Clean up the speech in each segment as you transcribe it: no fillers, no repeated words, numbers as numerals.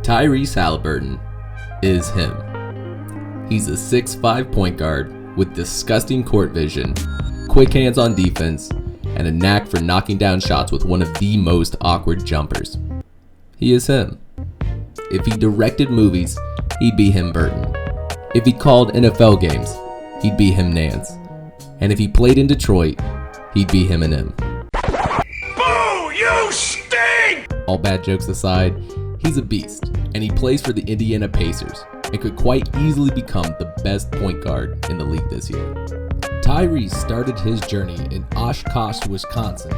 Tyrese Haliburton is him. He's a 6'5" point guard with disgusting court vision, quick hands on defense, and a knack for knocking down shots with one of the most awkward jumpers. He is him. If he directed movies, he'd be him Burton. If he called NFL games, he'd be him Nance. And if he played in Detroit, he'd be him Eminem. Boo! You stink! All bad jokes aside, he's a beast, and he plays for the Indiana Pacers and could quite easily become the best point guard in the league this year. Tyrese started his journey in Oshkosh, Wisconsin,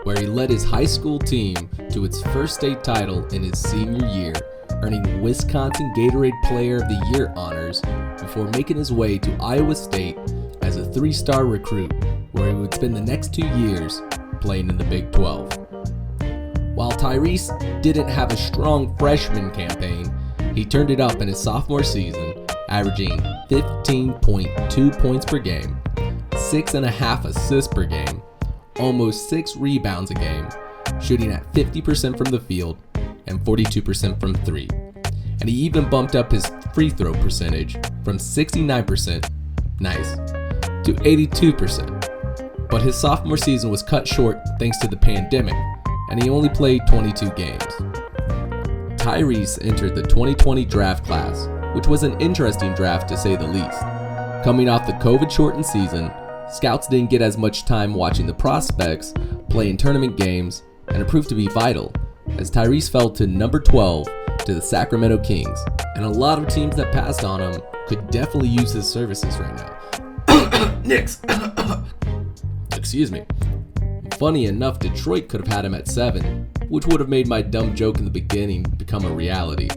where he led his high school team to its first state title in his senior year, earning Wisconsin Gatorade Player of the Year honors before making his way to Iowa State as a 3-star recruit, where he would spend the next 2 years playing in the Big 12. While Tyrese didn't have a strong freshman campaign, he turned it up in his sophomore season, averaging 15.2 points per game, 6.5 assists per game, almost 6 rebounds a game, shooting at 50% from the field and 42% from 3. And he even bumped up his free throw percentage from 69%, nice, to 82%. But his sophomore season was cut short thanks to the pandemic, and he only played 22 games. Tyrese entered the 2020 draft class, which was an interesting draft to say the least. Coming off the COVID-shortened season, scouts didn't get as much time watching the prospects play in tournament games, and it proved to be vital, as Tyrese fell to number 12 to the Sacramento Kings, and a lot of teams that passed on him could definitely use his services right now. Knicks! Excuse me. Funny enough, Detroit could have had him at 7, which would have made my dumb joke in the beginning become a reality.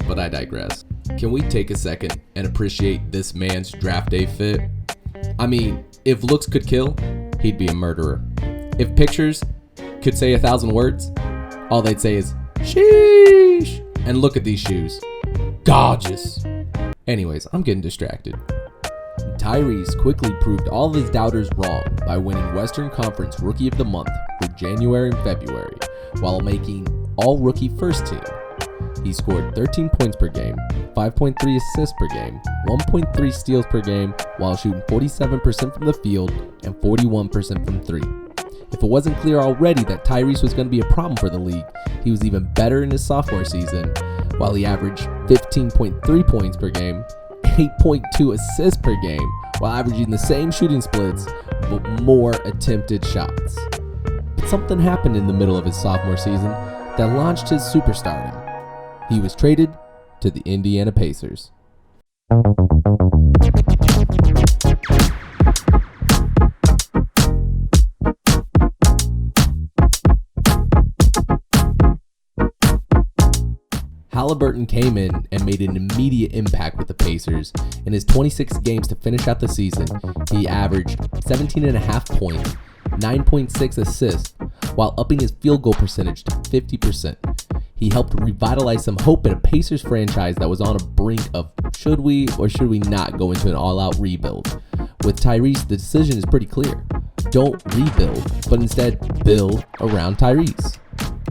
But I digress. Can we take a second and appreciate this man's draft day fit? I mean, if looks could kill, he'd be a murderer. If pictures could say 1,000 words, all they'd say is, sheesh! And look at these shoes. Gorgeous! Anyways, I'm getting distracted. Tyrese quickly proved all of his doubters wrong by winning Western Conference Rookie of the Month for January and February, while making All-Rookie First Team. He scored 13 points per game, 5.3 assists per game, 1.3 steals per game, while shooting 47% from the field and 41% from 3. If it wasn't clear already that Tyrese was going to be a problem for the league, he was even better in his sophomore season, while he averaged 15.3 points per game, 8.2 assists per game, while averaging the same shooting splits, but more attempted shots. But something happened in the middle of his sophomore season that launched his superstardom. He was traded to the Indiana Pacers. Haliburton came in and made an immediate impact with the Pacers. In his 26 games to finish out the season, he averaged 17.5 points, 9.6 assists, while upping his field goal percentage to 50%. He helped revitalize some hope in a Pacers franchise that was on a brink of should we or should we not go into an all-out rebuild. With Tyrese, the decision is pretty clear. Don't rebuild, but instead build around Tyrese.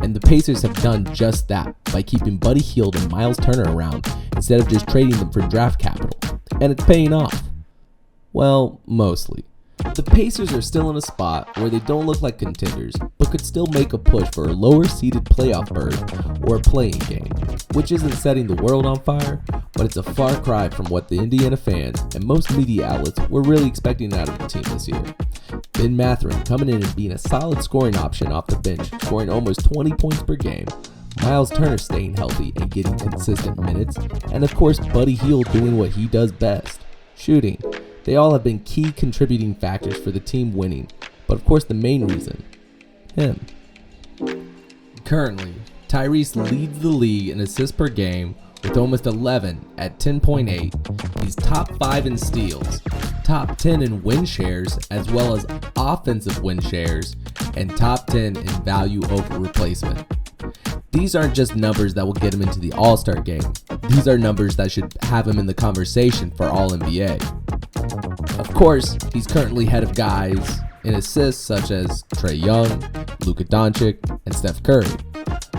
And the Pacers have done just that by keeping Buddy Hield and Miles Turner around instead of just trading them for draft capital. And it's paying off. Well, mostly. The Pacers are still in a spot where they don't look like contenders, but could still make a push for a lower-seeded playoff berth or a play-in game, which isn't setting the world on fire, but it's a far cry from what the Indiana fans and most media outlets were really expecting out of the team this year. Ben Mathurin coming in and being a solid scoring option off the bench, scoring almost 20 points per game, Miles Turner staying healthy and getting consistent minutes, and of course Buddy Hield doing what he does best, shooting. They all have been key contributing factors for the team winning, but of course the main reason, him. Currently, Tyrese leads the league in assists per game with almost 11 at 10.8. He's top 5 in steals, top 10 in win shares as well as offensive win shares, and top 10 in value over replacement. These aren't just numbers that will get him into the All-Star game. These are numbers that should have him in the conversation for All-NBA. Of course, he's currently ahead of guys in assists such as Trae Young, Luka Doncic, and Steph Curry.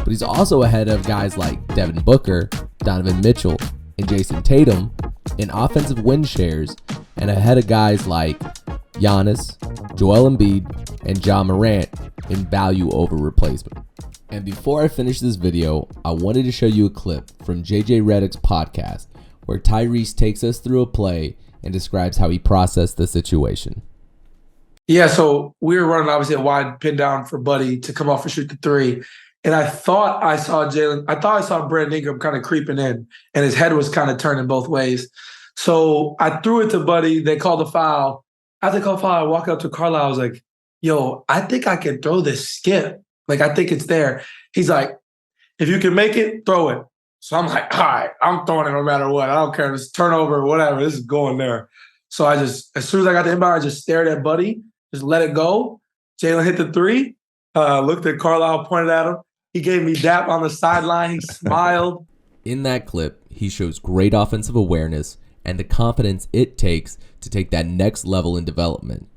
but he's also ahead of guys like Devin Booker, Donovan Mitchell, and Jason Tatum in offensive win shares, and ahead of guys like Giannis, Joel Embiid, and Ja Morant in value over replacement. And before I finish this video, I wanted to show you a clip from JJ Redick's podcast where Tyrese takes us through a play and describes how he processed the situation. Yeah, so we were running obviously a wide pin down for Buddy to come off and shoot the three. And I thought I saw Brandon Ingram kind of creeping in, and his head was kind of turning both ways. So I threw it to Buddy. They called the foul. After they called the foul, I walked up to Carlisle. I was like, yo, I think I can throw this skip. Like, I think it's there. He's like, if you can make it, throw it. So I'm like, all right, I'm throwing it no matter what. I don't care. It's turnover or whatever. This is going there. So I just, as soon as I got the inbound, I just stared at Buddy, just let it go. Jalen hit the three, looked at Carlisle, pointed at him. He gave me dap on the sideline. He smiled. In that clip, he shows great offensive awareness and the confidence it takes to take that next level in development.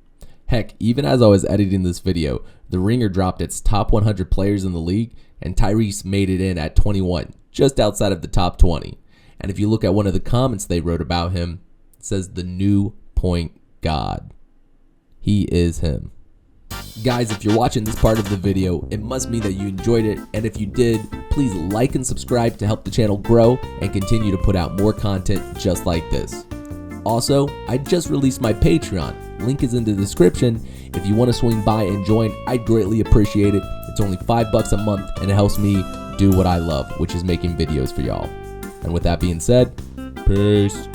Heck, even as I was editing this video, The Ringer dropped its top 100 players in the league, and Tyrese made it in at 21, just outside of the top 20. And if you look at one of the comments they wrote about him, it says the new point god. He is him. Guys, if you're watching this part of the video, it must mean that you enjoyed it, and if you did, please like and subscribe to help the channel grow and continue to put out more content just like this. Also, I just released my Patreon. Link is in the description. If you want to swing by and join, I'd greatly appreciate it. It's only $5 a month, and it helps me do what I love, which is making videos for y'all. And with that being said, peace.